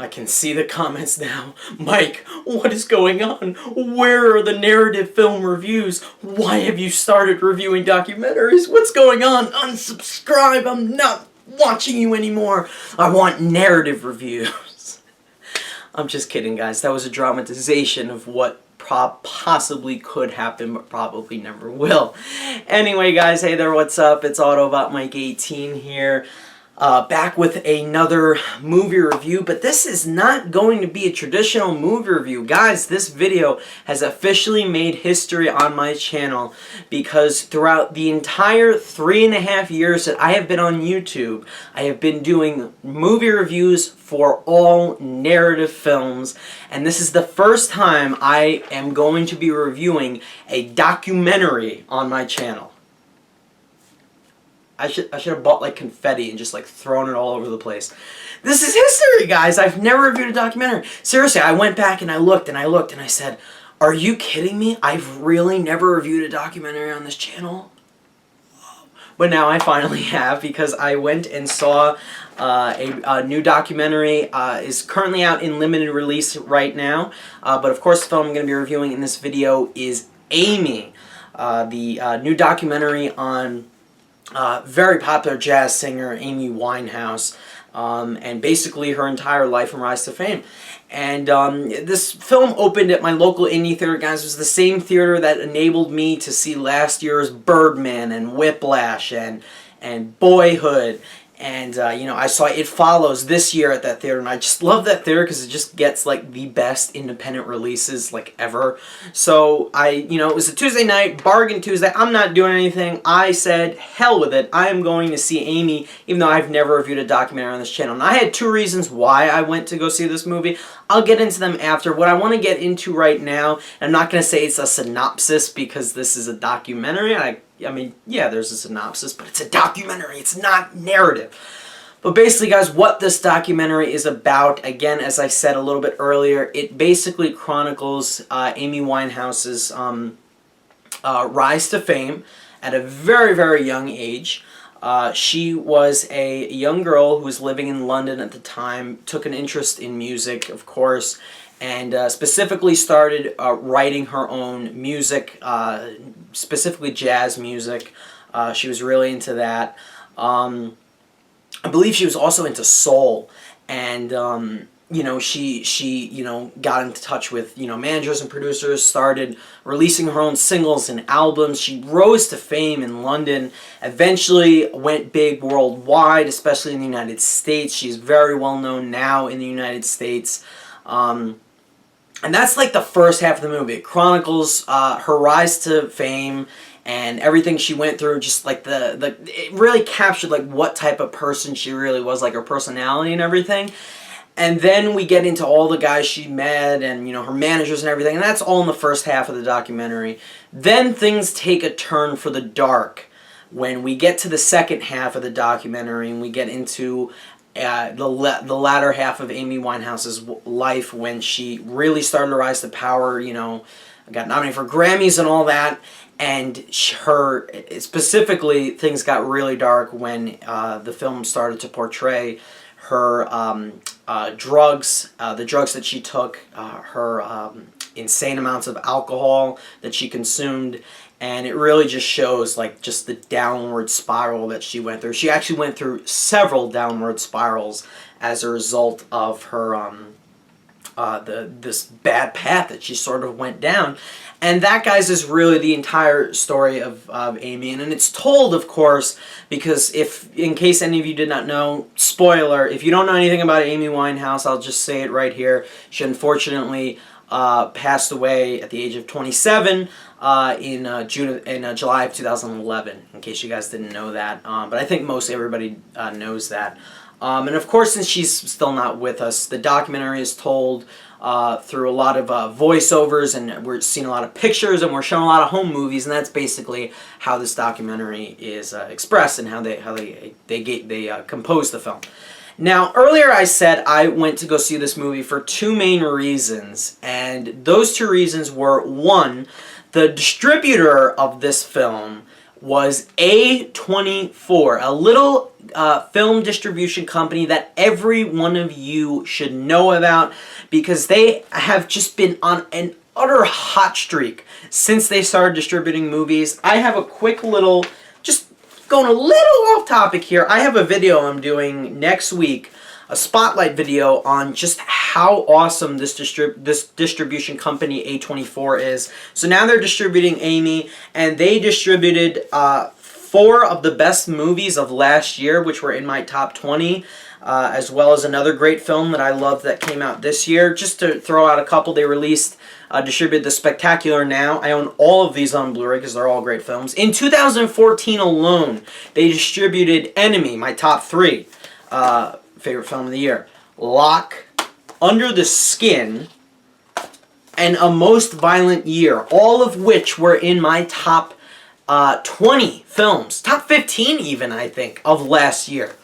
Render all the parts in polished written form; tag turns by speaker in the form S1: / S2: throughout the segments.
S1: I can see the comments now. Mike, what is going on? Where are the narrative film reviews? Why have you started reviewing documentaries? What's going on? Unsubscribe. I'm not watching you anymore. I want narrative reviews. I'm just kidding, guys. That was a dramatization of what possibly could happen, but probably never will. Anyway, guys, hey there, what's up? It's Autobot Mike 18 here. Back with another movie review, but this is not going to be a traditional movie review. Guys, this video has officially made history on my channel because throughout the entire 3.5 years that I have been on YouTube, I have been doing movie reviews for all narrative films, and this is the first time I am going to be reviewing a documentary on my channel. I should have bought like confetti and just like thrown it all over the place. This is history, guys. I've never reviewed a documentary. Seriously, I went back and I looked and I said, are you kidding me? I've really never reviewed a documentary on this channel. But now I finally have, because I went and saw a new documentary. Is currently out in limited release right now. But of course, the film I'm going to be reviewing in this video is Amy, the new documentary on very popular jazz singer Amy Winehouse, and basically her entire life and rise to fame. And this film opened at my local indie theater, guys. It was the same theater that enabled me to see last year's Birdman and Whiplash and Boyhood. And, you know, I saw It Follows this year at that theater, and I just love that theater because it just gets, like, the best independent releases, like, ever. So, you know, it was a Tuesday night, Bargain Tuesday. I'm not doing anything. I said, hell with it. I am going to see Amy, even though I've never reviewed a documentary on this channel. And I had two reasons why I went to go see this movie. I'll get into them after. What I want to get into right now, and I'm not going to say it's a synopsis because this is a documentary. I mean, yeah, there's a synopsis, but it's a documentary. It's not narrative. But basically, guys, what this documentary is about, again, as I said a little bit earlier, it basically chronicles Amy Winehouse's rise to fame at a very, very young age. She was a young girl who was living in London at the time, took an interest in music, of course, and specifically started writing her own music, specifically jazz music. She was really into that. I believe she was also into soul, and you know, she you know, got into touch with, you know, managers and producers, started releasing her own singles and albums. She rose to fame in London, eventually went big worldwide, especially in the United States. She's very well known now in the United States. And that's like the first half of the movie. It chronicles her rise to fame and everything she went through. Just like it really captured like what type of person she really was, like her personality and everything. And then we get into all the guys she met and, you know, her managers and everything. And that's all in the first half of the documentary. Then things take a turn for the dark when we get to the second half of the documentary and we get into the latter half of Amy Winehouse's life, when she really started to rise to power. You know, got nominated for Grammys and all that, and specifically things got really dark when the film started to portray her drugs, the drugs that she took, her insane amounts of alcohol that she consumed. And it really just shows, like, just the downward spiral that she went through. She actually went through several downward spirals as a result of her, this bad path that she sort of went down. And that, guys, is really the entire story of Amy. And it's told, of course, because in case any of you did not know, spoiler, if you don't know anything about Amy Winehouse, I'll just say it right here. She unfortunately passed away at the age of 27 in July of 2011, in case you guys didn't know that. But I think most everybody knows that. And of course, since she's still not with us, the documentary is told through a lot of voiceovers, and we're seeing a lot of pictures, and we're showing a lot of home movies, and that's basically how this documentary is expressed and how they compose the film. Now, earlier I said I went to go see this movie for two main reasons, and those two reasons were, one, the distributor of this film was A24, a little film distribution company that every one of you should know about because they have just been on an utter hot streak since they started distributing movies. I have a quick little, just going a little off topic here, I have a video I'm doing next week, a spotlight video on just how awesome this distribution company A24 is. So now they're distributing Amy, and they distributed 4 of the best movies of last year, which were in my top 20, as well as another great film that I love that came out this year. Just to throw out a couple, they distributed The Spectacular Now. I own all of these on Blu-ray because they're all great films. In 2014 alone, they distributed Enemy, my top 3. Favorite film of the year. Lock, Under the Skin, and A Most Violent Year, all of which were in my top 20 films, top 15 even, I think, of last year.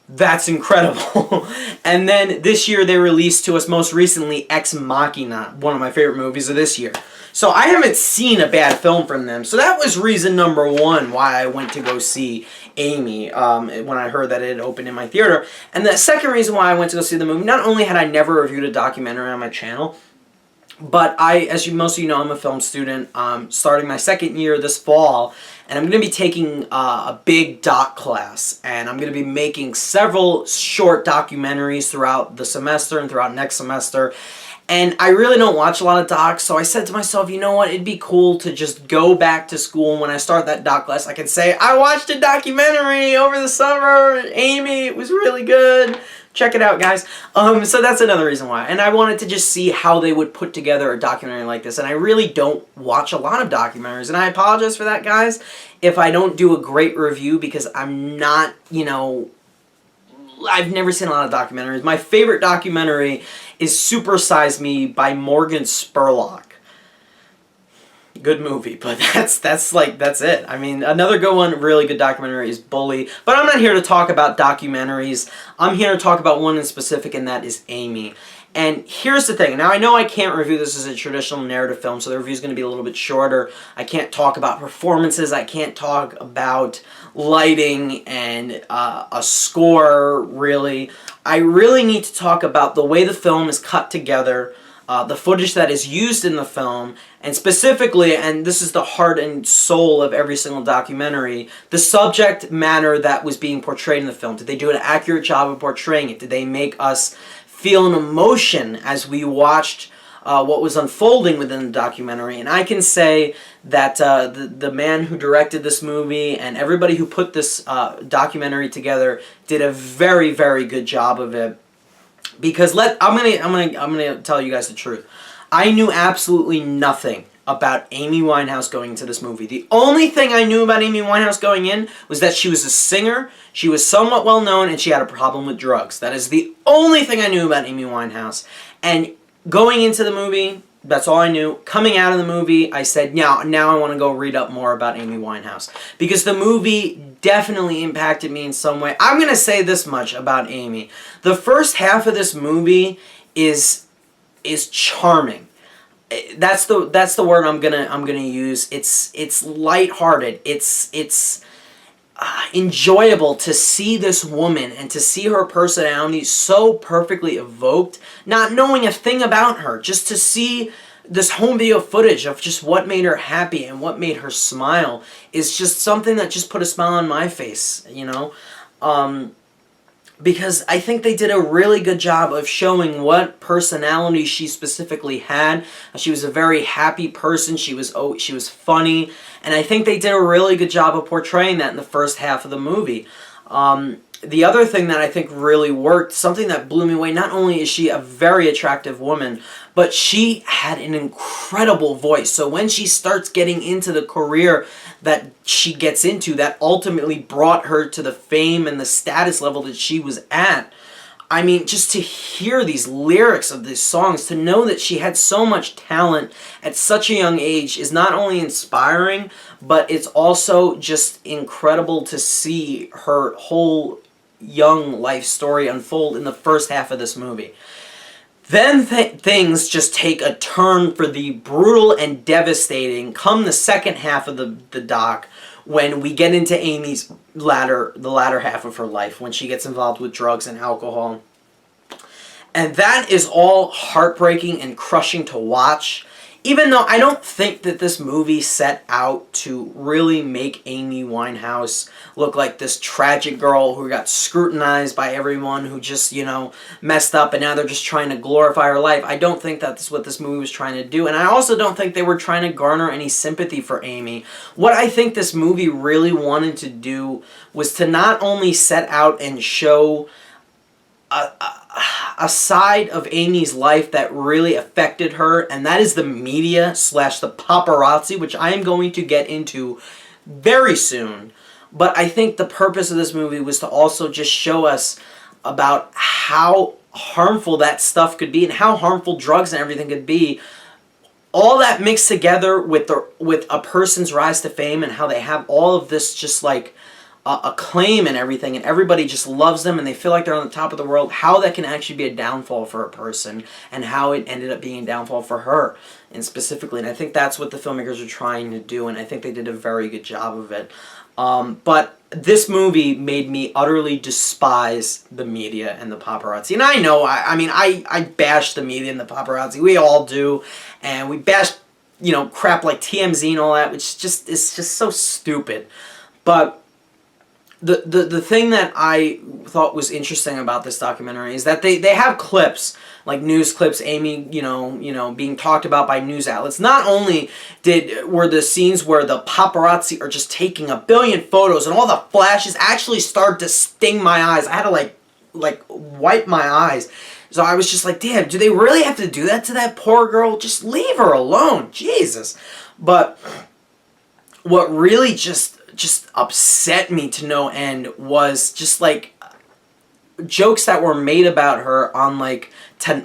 S1: That's incredible. And then this year they released to us most recently Ex Machina, one of my favorite movies of this year. So I haven't seen a bad film from them. So that was reason number 1 why I went to go see Amy when I heard that it had opened in my theater. And the second reason why I went to go see the movie, not only had I never reviewed a documentary on my channel, but as most of you know, I'm a film student, starting my second year this fall, and I'm going to be taking a big doc class, and I'm going to be making several short documentaries throughout the semester and throughout next semester. And I really don't watch a lot of docs, so I said to myself, you know what, it'd be cool to just go back to school, and when I start that doc class, I can say, I watched a documentary over the summer, Amy, it was really good. Check it out, guys. So that's another reason why. And I wanted to just see how they would put together a documentary like this. And I really don't watch a lot of documentaries. And I apologize for that, guys, if I don't do a great review because I'm not, you know, I've never seen a lot of documentaries. My favorite documentary is Super Size Me by Morgan Spurlock. Good movie, but that's it. I mean, another good one, really good documentary is Bully. But I'm not here to talk about documentaries. I'm here to talk about one in specific, and that is Amy. And here's the thing. Now, I know I can't review this as a traditional narrative film, so the review is going to be a little bit shorter. I can't talk about performances. I can't talk about lighting and a score, really. I really need to talk about the way the film is cut together, the footage that is used in the film, and specifically, and this is the heart and soul of every single documentary, the subject matter that was being portrayed in the film. Did they do an accurate job of portraying it? Did they make us feel an emotion as we watched what was unfolding within the documentary? And I can say that the man who directed this movie and everybody who put this documentary together did a very, very good job of it. Because I'm gonna tell you guys the truth. I knew absolutely nothing about Amy Winehouse going into this movie. The only thing I knew about Amy Winehouse going in was that she was a singer, she was somewhat well known, and she had a problem with drugs. That is the only thing I knew about Amy Winehouse. And going into the movie, that's all I knew. Coming out of the movie, I said, now I want to go read up more about Amy Winehouse. Because the movie definitely impacted me in some way. I'm going to say this much about Amy. The first half of this movie is charming. That's the word I'm gonna use. It's lighthearted. It's enjoyable to see this woman and to see her personality so perfectly evoked, not knowing a thing about her, just to see this home video footage of just what made her happy and what made her smile is just something that just put a smile on my face, you know? Because I think they did a really good job of showing what personality she specifically had. She was a very happy person. She was funny, and I think they did a really good job of portraying that in the first half of the movie. The other thing that I think really worked, something that blew me away, not only is she a very attractive woman, but she had an incredible voice. So when she starts getting into the career that she gets into, that ultimately brought her to the fame and the status level that she was at, I mean, just to hear these lyrics of these songs, to know that she had so much talent at such a young age is not only inspiring, but it's also just incredible to see her whole young life story unfold in the first half of this movie. Then things just take a turn for the brutal and devastating come the second half of the doc, when we get into Amy's the latter half of her life, when she gets involved with drugs and alcohol. And that is all heartbreaking and crushing to watch. Even though I don't think that this movie set out to really make Amy Winehouse look like this tragic girl who got scrutinized by everyone, who just, you know, messed up and now they're just trying to glorify her life. I don't think that's what this movie was trying to do. And I also don't think they were trying to garner any sympathy for Amy. What I think this movie really wanted to do was to not only set out and show a side of Amy's life that really affected her, and that is the media / the paparazzi, which I am going to get into very soon. But I think the purpose of this movie was to also just show us about how harmful that stuff could be and how harmful drugs and everything could be. All that mixed together with a person's rise to fame and how they have all of this just like acclaim and everything, and everybody just loves them and they feel like they're on the top of the world, how that can actually be a downfall for a person, and how it ended up being a downfall for her and specifically. And I think that's what the filmmakers are trying to do, and I think they did a very good job of it. But this movie made me utterly despise the media and the paparazzi. And I know, I bash the media and the paparazzi. We all do. And we bash, you know, crap like TMZ and all that, which is just so stupid. But the thing that I thought was interesting about this documentary is that they have clips, like news clips, Amy, you know, being talked about by news outlets. Not only were the scenes where the paparazzi are just taking a billion photos and all the flashes actually start to sting my eyes. I had to like wipe my eyes. So I was just like, damn, do they really have to do that to that poor girl? Just leave her alone. Jesus. But what really just upset me to no end was just like jokes that were made about her on like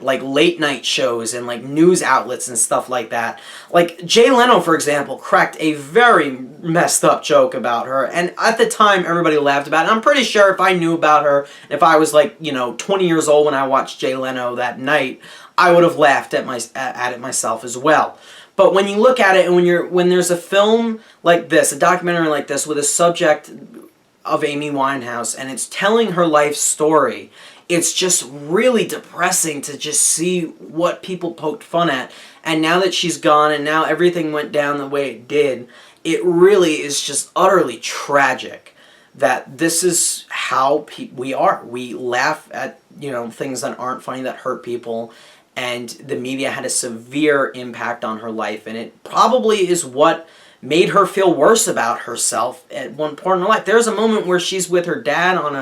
S1: late night shows and like news outlets and stuff like that. Like Jay Leno, for example, cracked a very messed up joke about her, and at the time everybody laughed about it. And I'm pretty sure if I knew about her, if I was like, you know, 20 years old when I watched Jay Leno that night, I would have laughed at it myself as well. But when you look at it, and when there's a film like this, a documentary like this, with a subject of Amy Winehouse, and it's telling her life story, it's just really depressing to just see what people poked fun at. And now that she's gone, and now everything went down the way it did, it really is just utterly tragic that this is how we are. We laugh at, you know, things that aren't funny, that hurt people. And the media had a severe impact on her life, and it probably is what made her feel worse about herself at one point in her life. There's a moment where she's with her dad on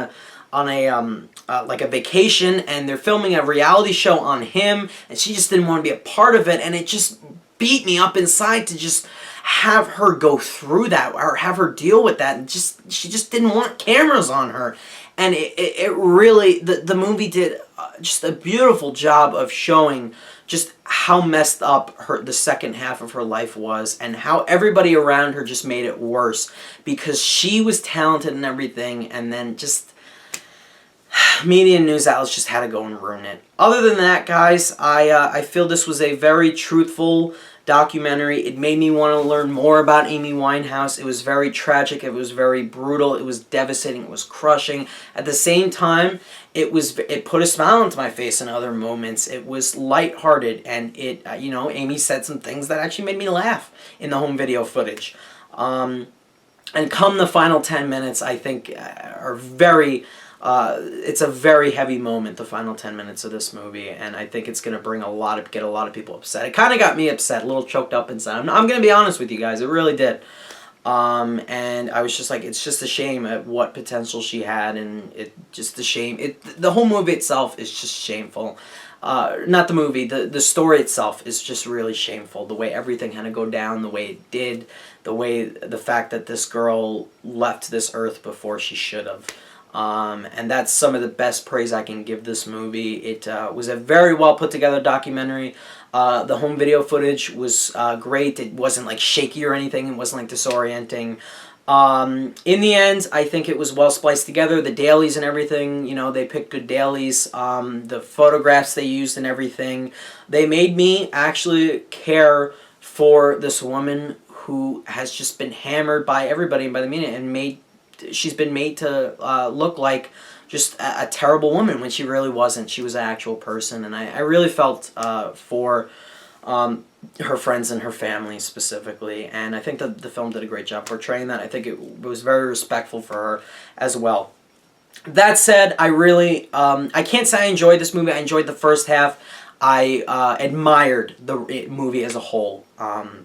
S1: a vacation, and they're filming a reality show on him, and she just didn't want to be a part of it, and it just beat me up inside to just have her go through that, or have her deal with that, and she just didn't want cameras on her. And it really, the movie did just a beautiful job of showing just how messed up the second half of her life was, and how everybody around her just made it worse, because she was talented and everything, and then just media and news outlets just had to go and ruin it. Other than that, guys, I feel this was a very truthful documentary. It made me want to learn more about Amy Winehouse. It was very tragic. It was very brutal. It was devastating. It was crushing. At the same time, it put a smile onto my face in other moments. It was lighthearted, and Amy said some things that actually made me laugh in the home video footage. And come the final 10 minutes, I think are very... it's a very heavy moment, the final 10 minutes of this movie, and I think it's going to get a lot of people upset. It kind of got me upset, a little choked up inside. I'm going to be honest with you guys, it really did. And I was just like, it's just a shame at what potential she had, and the whole movie itself is just shameful. Not the movie, the story itself is just really shameful. The way everything had to go down, the way it did, the fact that this girl left this earth before she should have. And that's some of the best praise I can give this movie. It was a very well put together documentary. The home video footage was great. It wasn't like shaky or anything. It wasn't like disorienting. In the end, I think it was well spliced together. The dailies and everything, you know, they picked good dailies. The photographs they used and everything, they made me actually care for this woman who has just been hammered by everybody and by the media, and she's been made to look like just a terrible woman when she really wasn't. She was an actual person, and I really felt for her friends and her family specifically, and I think that the film did a great job portraying that. I think it was very respectful for her as well. That said, I can't say I enjoyed this movie. I enjoyed the first half. I admired the movie as a whole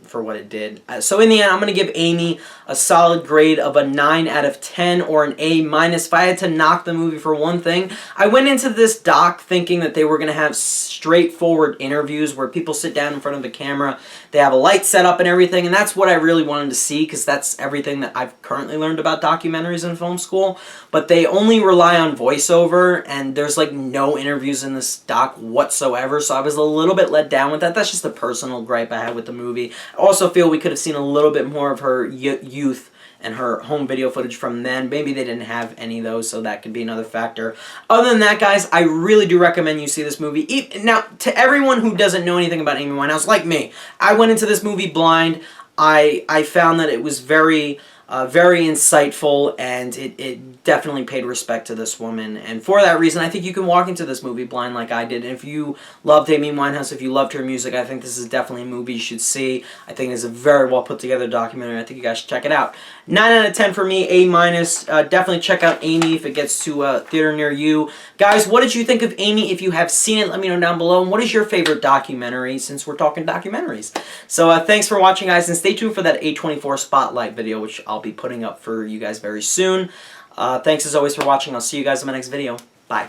S1: for what it did. So in the end, I'm going to give Amy a solid grade of a 9 out of 10 or an A-. If I had to knock the movie for one thing, I went into this doc thinking that they were going to have straightforward interviews where people sit down in front of the camera, they have a light set up and everything, and that's what I really wanted to see, because that's everything that I've currently learned about documentaries in film school. But they only rely on voiceover, and there's like no interviews in this doc whatsoever, so I was a little bit let down with that. That's just a personal gripe I had with the movie. I also feel we could have seen a little bit more of her youth and her home video footage from then. Maybe they didn't have any of those, so that could be another factor. Other than that, guys, I really do recommend you see this movie. Now, to everyone who doesn't know anything about Amy Winehouse, like me, I went into this movie blind. I found that it was very insightful, and it definitely paid respect to this woman. And for that reason, I think you can walk into this movie blind like I did. And if you loved Amy Winehouse, if you loved her music, I think this is definitely a movie you should see. I think it's a very well put together documentary. I think you guys should check it out. 9 out of 10 for me, A-. Definitely check out Amy if it gets to a theater near you. Guys, what did you think of Amy? If you have seen it, let me know down below. And what is your favorite documentary, since we're talking documentaries? So thanks for watching, guys, and stay tuned for that A24 Spotlight video, which I'll be putting up for you guys very soon. Thanks as always for watching. I'll see you guys in my next video. Bye.